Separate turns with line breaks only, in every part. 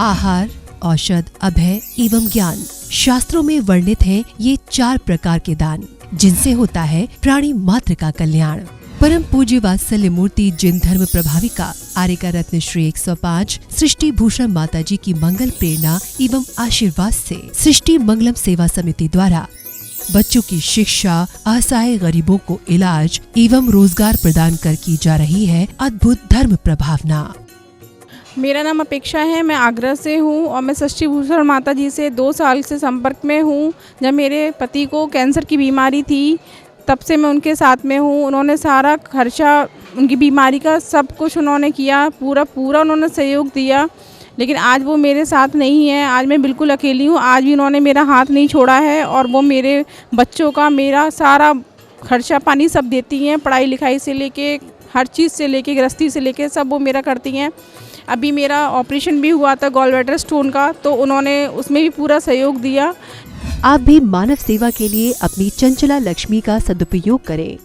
आहार, औषध, अभय एवं ज्ञान। शास्त्रों में वर्णित हैं ये 4 प्रकार के दान, जिनसे होता है प्राणी मात्र का कल्याण। परम पूज्य वात्सल्य मूर्ति जिन धर्म प्रभाविका आर्यका रत्न श्री 105 सृष्टि भूषण माता जी की मंगल प्रेरणा एवं आशीर्वाद से सृष्टि मंगलम सेवा समिति द्वारा बच्चों की शिक्षा, असहाय गरीबों को इलाज एवं रोजगार प्रदान कर की जा रही है अद्भुत धर्म प्रभावना।
मेरा नाम अपेक्षा है, मैं आगरा से हूँ और मैं सृष्टि भूषण माता जी से 2 साल से संपर्क में हूँ। जब मेरे पति को कैंसर की बीमारी थी तब से मैं उनके साथ में हूँ। उन्होंने सारा खर्चा उनकी बीमारी का सब कुछ उन्होंने किया, पूरा उन्होंने सहयोग दिया। लेकिन आज वो मेरे साथ नहीं है, आज मैं बिल्कुल अकेली हूँ। आज भी उन्होंने मेरा हाथ नहीं छोड़ा है और वो मेरे बच्चों का मेरा सारा खर्चा पानी सब देती हैं, पढ़ाई लिखाई से लेके हर चीज़ से लेके गृहस्थी से लेके सब वो मेरा करती हैं। अभी मेरा ऑपरेशन भी हुआ था गॉलब्लैडर स्टोन का, तो उन्होंने उसमें भी पूरा सहयोग दिया।
आप भी मानव सेवा के लिए अपनी चंचला लक्ष्मी का सदुपयोग करें।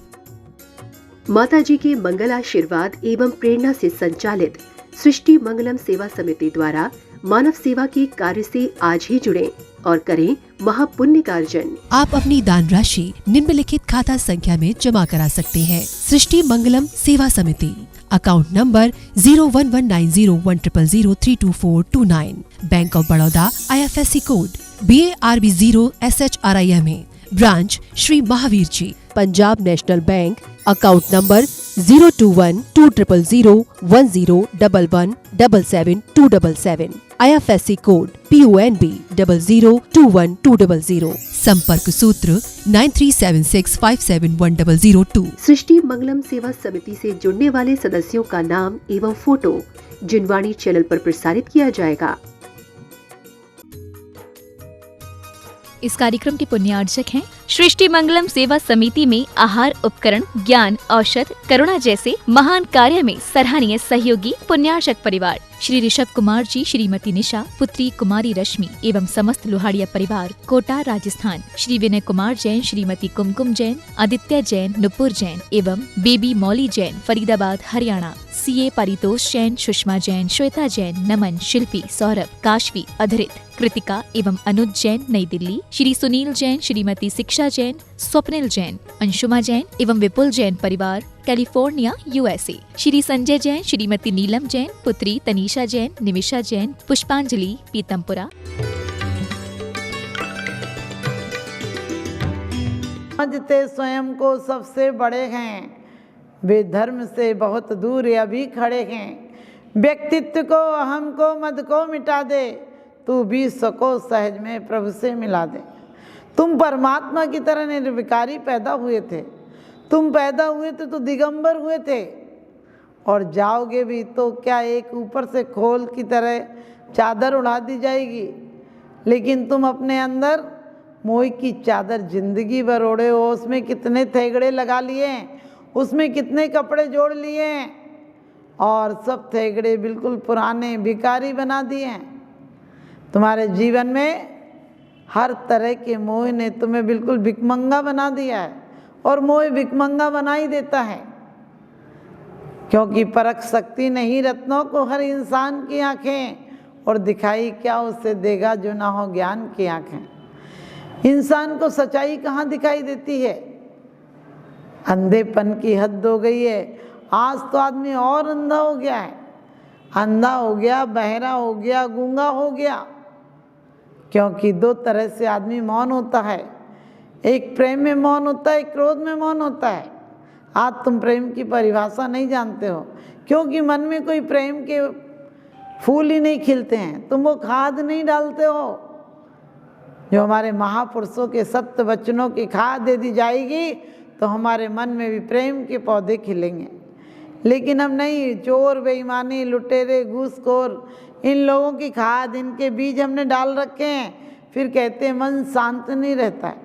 माता जी के मंगल आशीर्वाद एवं प्रेरणा से संचालित सृष्टि मंगलम सेवा समिति द्वारा मानव सेवा के कार्य से आज ही जुड़ें और करें महापुण्य का अर्जन। आप अपनी दान राशि निम्नलिखित खाता संख्या में जमा करा सकते हैं। सृष्टि Mangalam Seva Samiti, account number 01190100032429, bank of Baroda, IFSC code BARB 0 SHRIMA, branch Shri Mahavir ji, Punjab national bank, account number 021220101177 IFSC code PONB 0021200, संपर्क सूत्र 9376571002। सृष्टि मंगलम सेवा समिति से जुड़ने वाले सदस्यों का नाम एवं फोटो जिनवाणी चैनल पर प्रसारित किया जाएगा।
इस कार्यक्रम के पुण्यार्जक हैं सृष्टि मंगलम सेवा समिति में आहार उपकरण, ज्ञान, औषध, करुणा जैसे महान कार्य में सराहनीय सहयोगी पुण्यार्जक परिवार श्री ऋषभ कुमार जी, श्रीमती निशा, पुत्री कुमारी रश्मि एवं समस्त लोहाड़िया परिवार, कोटा, राजस्थान। श्री विनय कुमार जैन, श्रीमती कुमकुम जैन, आदित्य जैन, नुपुर जैन एवं बेबी मौली जैन, फरीदाबाद, हरियाणा। CA परितोष जैन, सुषमा जैन, श्वेता जैन, नमन, शिल्पी, सौरभ, काशवी, अधरित, कृतिका एवं अनुज जैन, नई दिल्ली। श्री सुनील जैन, श्रीमती शिक्षा जैन, स्वप्निल जैन, अंशुमा जैन एवं विपुल जैन परिवार, कैलिफोर्निया, USA। श्री संजय जैन, श्रीमती नीलम जैन, पुत्री तनीषा जैन, निमिषा जैन, पुष्पांजलि, पीतमपुरा।
समझते स्वयं को सबसे बड़े हैं, वे धर्म से बहुत दूर अभी खड़े हैं। व्यक्तित्व को, अहम को, मद को मिटा दे, तू भी सको सहज में प्रभु से मिला दे। तुम परमात्मा की तरह निर्विकारी पैदा हुए थे। तुम पैदा हुए थे तो दिगंबर हुए थे, और जाओगे भी तो क्या एक ऊपर से खोल की तरह चादर उड़ा दी जाएगी। लेकिन तुम अपने अंदर मोह की चादर जिंदगी भर ओढ़े हो। उसमें कितने थेगड़े लगा लिए हैं, उसमें कितने कपड़े जोड़ लिए हैं, और सब थेगड़े बिल्कुल पुराने भिखारी बना दिए हैं। तुम्हारे जीवन में हर तरह के मोह ने तुम्हें बिल्कुल भिखमंगा बना दिया है, और मोह भिखमंगा बना ही देता है, क्योंकि परख सकती नहीं रत्नों को हर इंसान की आंखें, और दिखाई क्या उससे देगा जो ना हो ज्ञान की आंखें। इंसान को सच्चाई कहाँ दिखाई देती है। अंधेपन की हद हो गई है। आज तो आदमी और अंधा हो गया है, अंधा हो गया, बहरा हो गया, गूंगा हो गया, क्योंकि 2 तरह से आदमी मौन होता है। एक प्रेम में मौन होता है, एक क्रोध में मौन होता है। आज तुम प्रेम की परिभाषा नहीं जानते हो, क्योंकि मन में कोई प्रेम के फूल ही नहीं खिलते हैं। तुम वो खाद नहीं डालते हो जो हमारे महापुरुषों के सत्य वचनों की खाद दे दी जाएगी तो हमारे मन में भी प्रेम के पौधे खिलेंगे। लेकिन हम नहीं, चोर, बेईमानी, लुटेरे, घूसखोर, इन लोगों की खाद, इनके बीज हमने डाल रखे हैं। फिर कहते हैं मन शांत नहीं रहता है।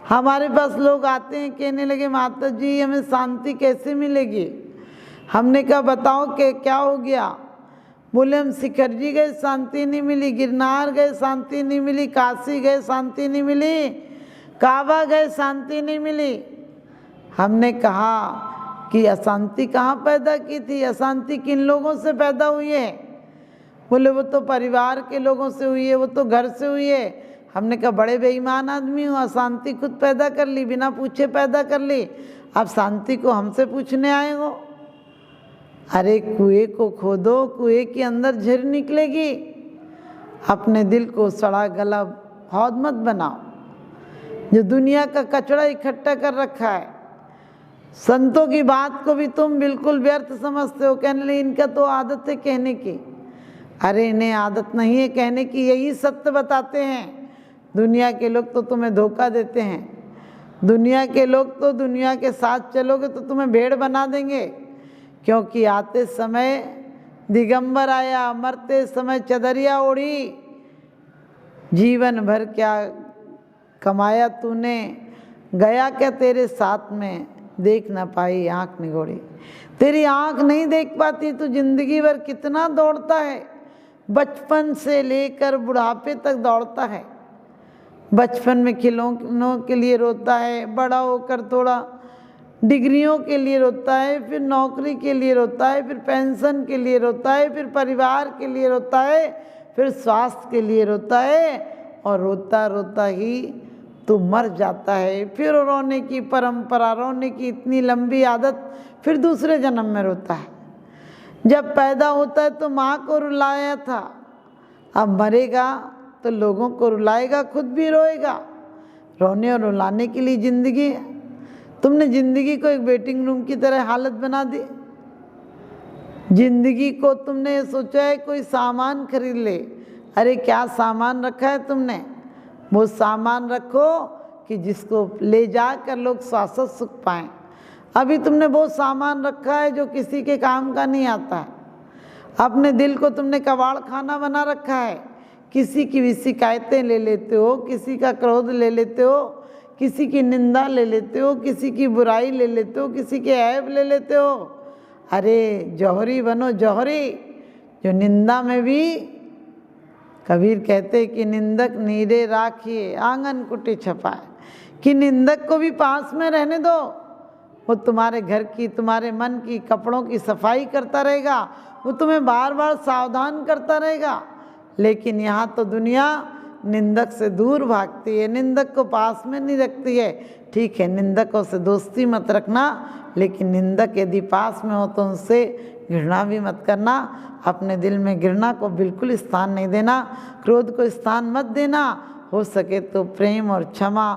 हमारे पास लोग आते हैं, कहने लगे माता जी हमें शांति कैसे मिलेगी। हमने कहा बताओ कि क्या हो गया। बोले हम शिखर जी गए, शांति नहीं मिली, गिरनार गए, शांति नहीं मिली, काशी गए, शांति नहीं मिली, काबा गए, शांति नहीं मिली। हमने कहा कि अशांति कहाँ पैदा की थी, अशांति किन लोगों से पैदा हुई है। बोले वो तो परिवार के लोगों से हुई है, वो तो घर से हुई है। हमने कहा बड़े बेईमान आदमी हो, अशांति खुद पैदा कर ली, बिना पूछे पैदा कर ली, अब शांति को हमसे पूछने आए हो। अरे कुएं को खोदो, कुएं के अंदर झीर निकलेगी। अपने दिल को सड़ा गला हौद मत बनाओ, जो दुनिया का कचरा इकट्ठा कर रखा है। संतों की बात को भी तुम बिल्कुल व्यर्थ समझते हो, कहने लगे इनका तो आदत है कहने की। अरे इन्हें आदत नहीं है कहने की, यही सत्य बताते हैं। दुनिया के लोग तो तुम्हें धोखा देते हैं। दुनिया के लोग तो दुनिया के साथ चलोगे तो तुम्हें भेड़ बना देंगे, क्योंकि आते समय दिगंबर आया, मरते समय चदरिया ओढ़ी। जीवन भर क्या कमाया तूने, गया क्या तेरे साथ में, देख ना पाई आँख निगोड़ी। तेरी आँख नहीं देख पाती, तू जिंदगी भर कितना दौड़ता है, बचपन से लेकर बुढ़ापे तक दौड़ता है। बचपन में खिलौनों के लिए रोता है, बड़ा होकर थोड़ा डिग्रियों के लिए रोता है, फिर नौकरी के लिए रोता है, फिर पेंशन के लिए रोता है, फिर परिवार के लिए रोता है, फिर स्वास्थ्य के लिए रोता है, और रोता रोता ही तो मर जाता है। फिर रोने की परंपरा, रोने की इतनी लंबी आदत, फिर दूसरे जन्म में रोता है। जब पैदा होता है तो माँ को रुलाया था, अब मरेगा तो लोगों को रुलाएगा, खुद भी रोएगा। रोने और रुलाने के लिए ज़िंदगी है। तुमने ज़िंदगी को एक वेटिंग रूम की तरह हालत बना दी। ज़िंदगी को तुमने ये सोचा है कोई सामान खरीद ले। अरे क्या सामान रखा है तुमने? वो सामान रखो कि जिसको ले जाकर लोग शाश्वत सुख पाएं। अभी तुमने वो सामान रखा है जो किसी के काम का नहीं आता है। अपने दिल को तुमने कबाड़ खाना बना रखा है। किसी की भी शिकायतें ले लेते हो, किसी का क्रोध ले लेते हो, किसी की निंदा ले लेते हो, किसी की बुराई ले लेते हो, किसी के ऐब ले लेते हो। अरे जौहरी बनो जौहरी, जो निंदा में भी, कबीर कहते कि निंदक नीरे राखिए आंगन कुटी छपाए, कि निंदक को भी पास में रहने दो। वो तुम्हारे घर की, तुम्हारे मन की, कपड़ों की सफाई करता रहेगा, वो तुम्हें बार बार सावधान करता रहेगा। लेकिन यहाँ तो दुनिया निंदक से दूर भागती है, निंदक को पास में नहीं रखती है। ठीक है, निंदकों से दोस्ती मत रखना, लेकिन निंदक यदि पास में हो तो उनसे घृणा भी मत करना। अपने दिल में घृणा को बिल्कुल स्थान नहीं देना, क्रोध को स्थान मत देना। हो सके तो प्रेम और क्षमा,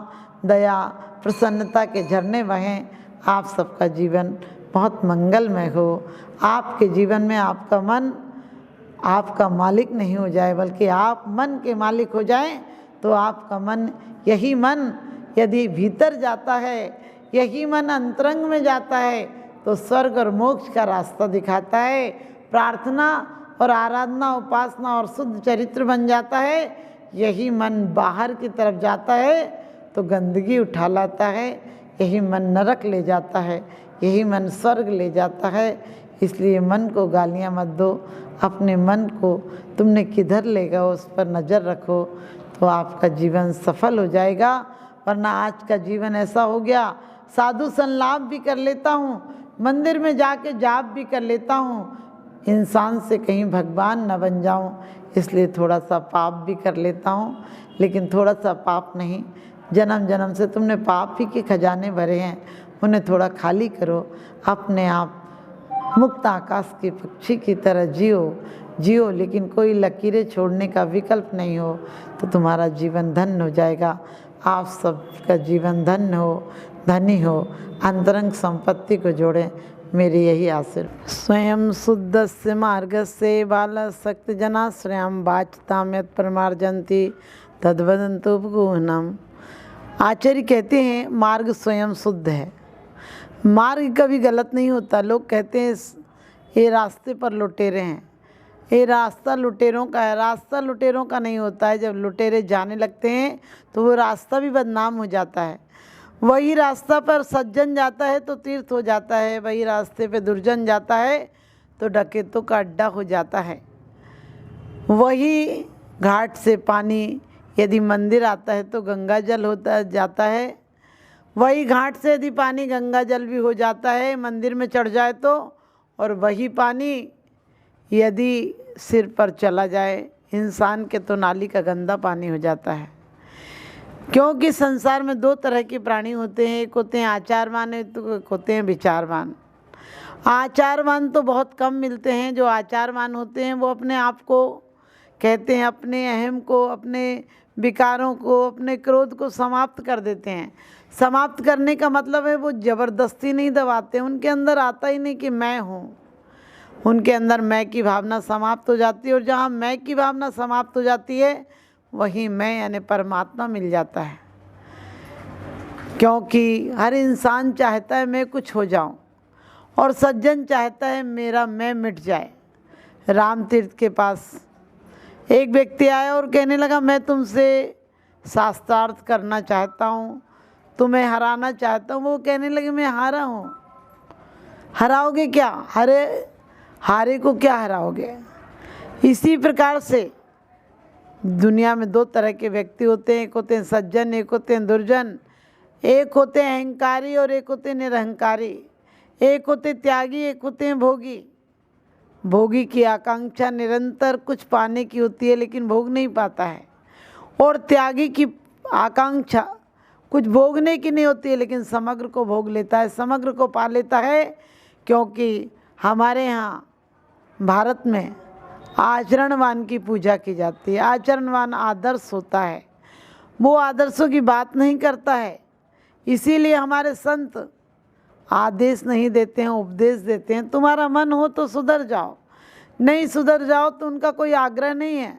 दया, प्रसन्नता के झरने बहें। आप सबका जीवन बहुत मंगलमय हो। आपके जीवन में आपका मन आपका मालिक नहीं हो जाए, बल्कि आप मन के मालिक हो जाएं, तो आपका मन, यही मन यदि भीतर जाता है, यही मन अंतरंग में जाता है, तो स्वर्ग और मोक्ष का रास्ता दिखाता है। प्रार्थना और आराधना, उपासना और शुद्ध चरित्र बन जाता है। यही मन बाहर की तरफ जाता है तो गंदगी उठा लाता है। यही मन नरक ले जाता है, यही मन स्वर्ग ले जाता है। इसलिए मन को गालियाँ मत दो, अपने मन को तुमने किधर लेगा उस पर नज़र रखो, तो आपका जीवन सफल हो जाएगा। वरना आज का जीवन ऐसा हो गया, साधु संलाप भी कर लेता हूँ, मंदिर में जाके जाप भी कर लेता हूँ, इंसान से कहीं भगवान न बन जाऊँ, इसलिए थोड़ा सा पाप भी कर लेता हूँ। लेकिन थोड़ा सा पाप नहीं, जन्म जन्म से तुमने पाप ही के खजाने भरे हैं, उन्हें थोड़ा खाली करो। अपने आप मुक्त आकाश के पक्षी की तरह जियो, लेकिन कोई लकीरें छोड़ने का विकल्प नहीं हो, तो तुम्हारा जीवन धन्य हो जाएगा। आप सबका जीवन धन्य हो, धनी हो, अंतरंग संपत्ति को जोड़ें, मेरी यही आशीर्वाद। स्वयं शुद्धस्य मार्गस्य बालशक्ति जनाश्रयं वाचताम्यत परमार्जन्ति तद्वदन्तु गुहनम। आचार्य कहते हैं मार्ग स्वयं शुद्ध है। मार्ग कभी गलत नहीं होता। लोग कहते हैं ये रास्ते पर लुटेरे हैं, ये रास्ता लुटेरों का है। रास्ता लुटेरों का नहीं होता है। जब लुटेरे जाने लगते हैं तो वो रास्ता भी बदनाम हो जाता है। वही रास्ता पर सज्जन जाता है तो तीर्थ हो जाता है, वही रास्ते पे दुर्जन जाता है तो डकैतों का अड्डा हो जाता है। वही घाट से पानी यदि मंदिर आता है तो गंगा जल होता जाता है, वही घाट से यदि पानी गंगा जल भी हो जाता है मंदिर में चढ़ जाए तो, और वही पानी यदि सिर पर चला जाए, इंसान के तो नाली का गंदा पानी हो जाता है। क्योंकि संसार में दो तरह के प्राणी होते हैं, एक होते हैं आचारवान, एक होते हैं विचारवान। आचारवान तो बहुत कम मिलते हैं। जो आचारवान होते हैं वो अपने आप को कहते हैं, अपने अहम को, अपने विकारों को, अपने क्रोध को समाप्त कर देते हैं। समाप्त करने का मतलब है वो ज़बरदस्ती नहीं दबाते, उनके अंदर आता ही नहीं कि मैं हूँ। उनके अंदर मैं की भावना समाप्त हो जाती है, और जहाँ मैं की भावना समाप्त हो जाती है वहीं मैं यानी परमात्मा मिल जाता है। क्योंकि हर इंसान चाहता है मैं कुछ हो जाऊं, और सज्जन चाहता है मेरा मैं मिट जाए। राम तीर्थ के पास एक व्यक्ति आया और कहने लगा, मैं तुमसे शास्त्रार्थ करना चाहता हूँ, तुम्हें हराना चाहता हूँ। वो कहने लगे, मैं हारा हूँ। हराओगे क्या? हारे को क्या हराओगे? इसी प्रकार से दुनिया में दो तरह के व्यक्ति होते हैं, एक होते हैं सज्जन, एक होते हैं दुर्जन। एक होते हैं अहंकारी और एक होते हैं निरहंकारी। एक होते त्यागी, एक होते हैं भोगी। भोगी की आकांक्षा निरंतर कुछ पाने की होती है लेकिन भोग नहीं पाता है, और त्यागी की आकांक्षा कुछ भोगने की नहीं होती है लेकिन समग्र को भोग लेता है, समग्र को पा लेता है। क्योंकि हमारे यहाँ भारत में आचरणवान की पूजा की जाती है। आचरणवान आदर्श होता है, वो आदर्शों की बात नहीं करता है। इसीलिए हमारे संत आदेश नहीं देते हैं, उपदेश देते हैं। तुम्हारा मन हो तो सुधर जाओ, नहीं सुधर जाओ तो उनका कोई आग्रह नहीं है।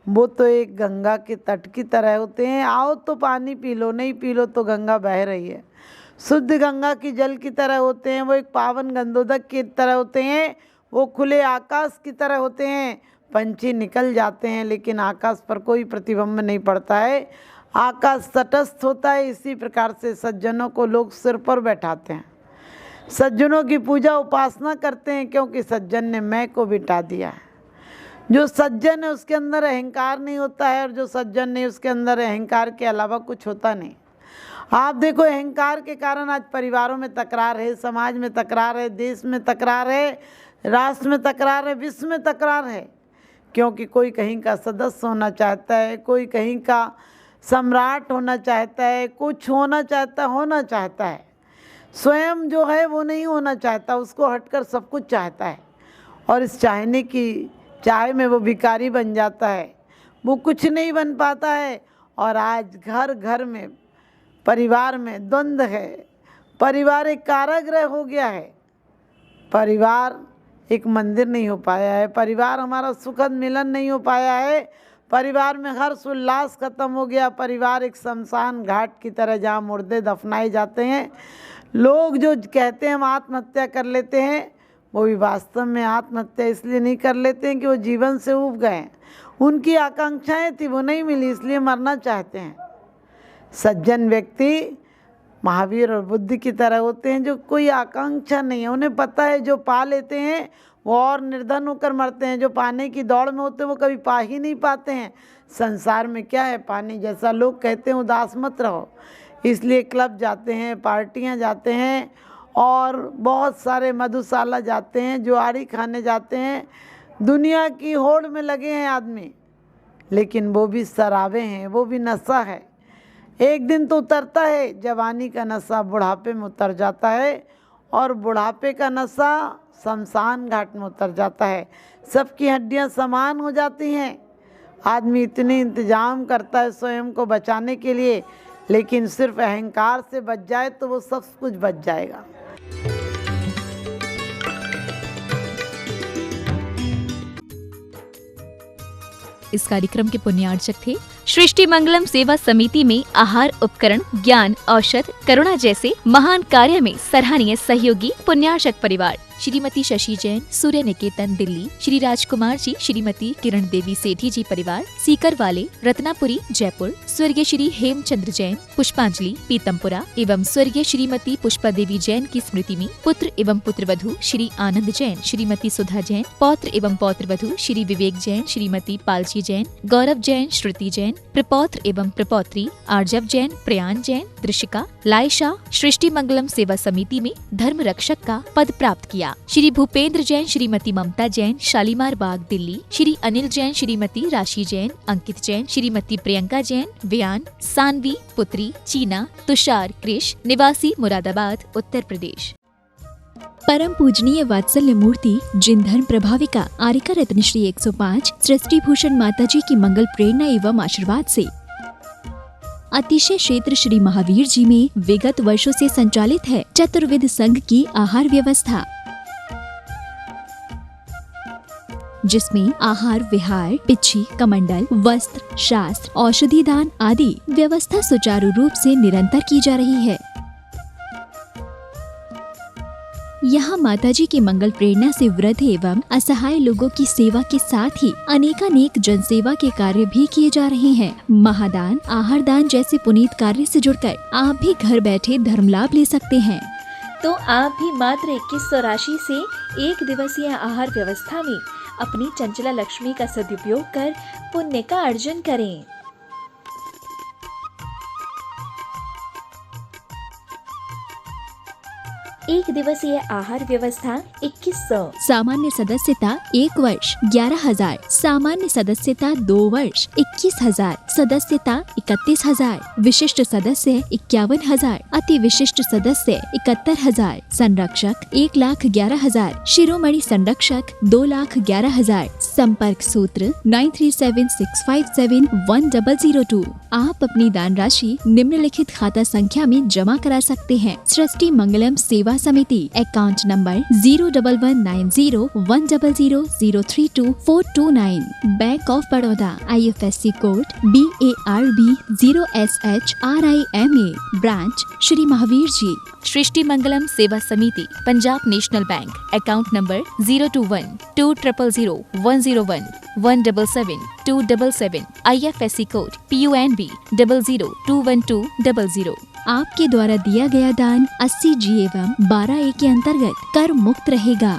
वो तो एक गंगा के तट की तरह होते हैं, आओ तो पानी पी लो, नहीं पी लो तो गंगा बह रही है। शुद्ध गंगा की जल की तरह होते हैं, वो एक पावन गंधोदक की तरह होते हैं, वो खुले आकाश की तरह होते हैं। पंछी निकल जाते हैं लेकिन आकाश पर कोई प्रतिबिंब नहीं पड़ता है, आकाश तटस्थ होता है। इसी प्रकार से सज्जनों को लोग सिर पर बैठाते हैं, सज्जनों की पूजा उपासना करते हैं, क्योंकि सज्जन ने मैं को बिठा दिया है। जो सज्जन है उसके अंदर अहंकार नहीं होता है, और जो सज्जन नहीं उसके अंदर अहंकार के अलावा कुछ होता नहीं। आप देखो, अहंकार के कारण आज परिवारों में तकरार है, समाज में तकरार है, देश में तकरार है, राष्ट्र में तकरार है, विश्व में तकरार है। क्योंकि कोई कहीं का सदस्य होना चाहता है, कोई कहीं का सम्राट होना चाहता है, कुछ होना चाहता है। स्वयं जो है वो नहीं होना चाहता, उसको हटकर सब कुछ चाहता है, और इस चाहने की चाह में वो भिखारी बन जाता है, वो कुछ नहीं बन पाता है। और आज घर घर में, परिवार में द्वंद्व है। परिवार एक कारागृह हो गया है, परिवार एक मंदिर नहीं हो पाया है, परिवार हमारा सुखद मिलन नहीं हो पाया है, परिवार में हर्ष उल्लास खत्म हो गया। परिवार एक शमशान घाट की तरह जहाँ मुर्दे दफनाए जाते हैं। लोग जो कहते हैं हम आत्महत्या कर लेते हैं, वो भी वास्तव में आत्महत्या इसलिए नहीं कर लेते हैं कि वो जीवन से ऊब गए, उनकी आकांक्षाएं थी वो नहीं मिली इसलिए मरना चाहते हैं। सज्जन व्यक्ति महावीर और बुद्ध की तरह होते हैं, जो कोई आकांक्षा नहीं है, उन्हें पता है जो पा लेते हैं वो और निर्धन होकर मरते हैं, जो पाने की दौड़ में होते हैं वो कभी पा ही नहीं पाते हैं। संसार में क्या है, पानी जैसा। लोग कहते हैं उदास मत रहो, इसलिए क्लब जाते हैं, पार्टियां जाते हैं, और बहुत सारे मधुशाला जाते हैं, जुआरी खाने जाते हैं, दुनिया की होड़ में लगे हैं आदमी। लेकिन वो भी शराबे हैं, वो भी नशा है। एक दिन तो उतरता है, जवानी का नशा बुढ़ापे में उतर जाता है, और बुढ़ापे का नशा शमशान घाट में उतर जाता है। सबकी हड्डियां समान हो जाती हैं। आदमी इतने इंतजाम करता है स्वयं को बचाने के लिए, लेकिन सिर्फ अहंकार से बच जाए तो वो सब कुछ बच जाएगा।
इस कार्यक्रम के पुण्यार्चक थे सृष्टि मंगलम सेवा समिति में आहार उपकरण, ज्ञान, औषध, करुणा जैसे महान कार्य में सराहनीय सहयोगी पुण्यार्चक परिवार श्रीमती शशि जैन, सूर्य निकेतन दिल्ली, श्री राजकुमार जी, श्रीमती किरण देवी सेठी जी परिवार सीकर वाले, रत्नापुरी जयपुर, स्वर्गीय श्री हेमचंद्र जैन, पुष्पांजलि पीतमपुरा एवं स्वर्गीय श्रीमती पुष्पा देवी जैन की स्मृति में पुत्र एवं पुत्रवधू श्री आनंद जैन, श्रीमती सुधा जैन, पौत्र एवं पौत्रवधू श्री विवेक जैन, श्रीमती पालची जैन, गौरव जैन, श्रुति जैन, प्रपौत्र एवं प्रपौत्री आर्जव जैन, प्रयान जैन, दृशिका, लायशा सृष्टि मंगलम सेवा समिति में धर्म रक्षक का पद प्राप्त किया। नोएडा, श्री भूपेंद्र जैन श्रीमती ममता जैन शालीमार बाग दिल्ली, श्री अनिल जैन श्रीमती राशि जैन, अंकित जैन श्रीमती प्रियंका जैन व्यान, सानवी पुत्री चीना, तुषार कृष निवासी मुरादाबाद उत्तर प्रदेश।
परम पूजनीय वात्सल्य मूर्ति जिन धर्म प्रभाविका आरिका रत्न श्री 105 सृष्टि भूषण माताजी की मंगल प्रेरणा एवं आशीर्वाद से अतिशय क्षेत्र श्री महावीर जी में विगत वर्षों से संचालित है चतुर्विध संघ की आहार व्यवस्था, जिसमें आहार विहार, पिच्छी, कमंडल, वस्त्र, शास्त्र, औषधि दान आदि व्यवस्था सुचारू रूप से निरंतर की जा रही है। यहाँ माताजी की मंगल प्रेरणा से वृद्ध एवं असहाय लोगों की सेवा के साथ ही अनेकानेक जनसेवा के कार्य भी किए जा रहे हैं। महादान, आहार दान जैसे पुनीत कार्य से जुड़कर आप भी घर बैठे धर्म लाभ ले सकते हैं।
तो आप भी मात्र 2100 राशि से 1 दिवसीय आहार व्यवस्था में अपनी चंचला लक्ष्मी का सदुपयोग कर पुण्य का अर्जन करें। एक दिवसीय आहार व्यवस्था 2100।
सामान्य सदस्यता 1 वर्ष 11,000, सामान्य सदस्यता 2 वर्ष 21,000, सदस्यता 31,000, विशिष्ट सदस्य 51,000, अति विशिष्ट सदस्य 71,000, संरक्षक 1,11,000, शिरोमणि संरक्षक 2,11,000। संपर्क सूत्र 9376571002। आप अपनी दान राशि निम्नलिखित खाता संख्या में जमा करा सकते हैं। सृष्टि Mangalam Seva Samiti, account number 011901000032429, bank of Baroda, IFSC code BARB 0SHRIMA, branch Shri Mahavir ji.
Srishti Mangalam Seva Samiti, Punjab national bank, account number 021200101 177 IFSC code PUNB 0021200।
आपके द्वारा दिया गया दान 80G एवं 12A के अंतर्गत कर मुक्त रहेगा।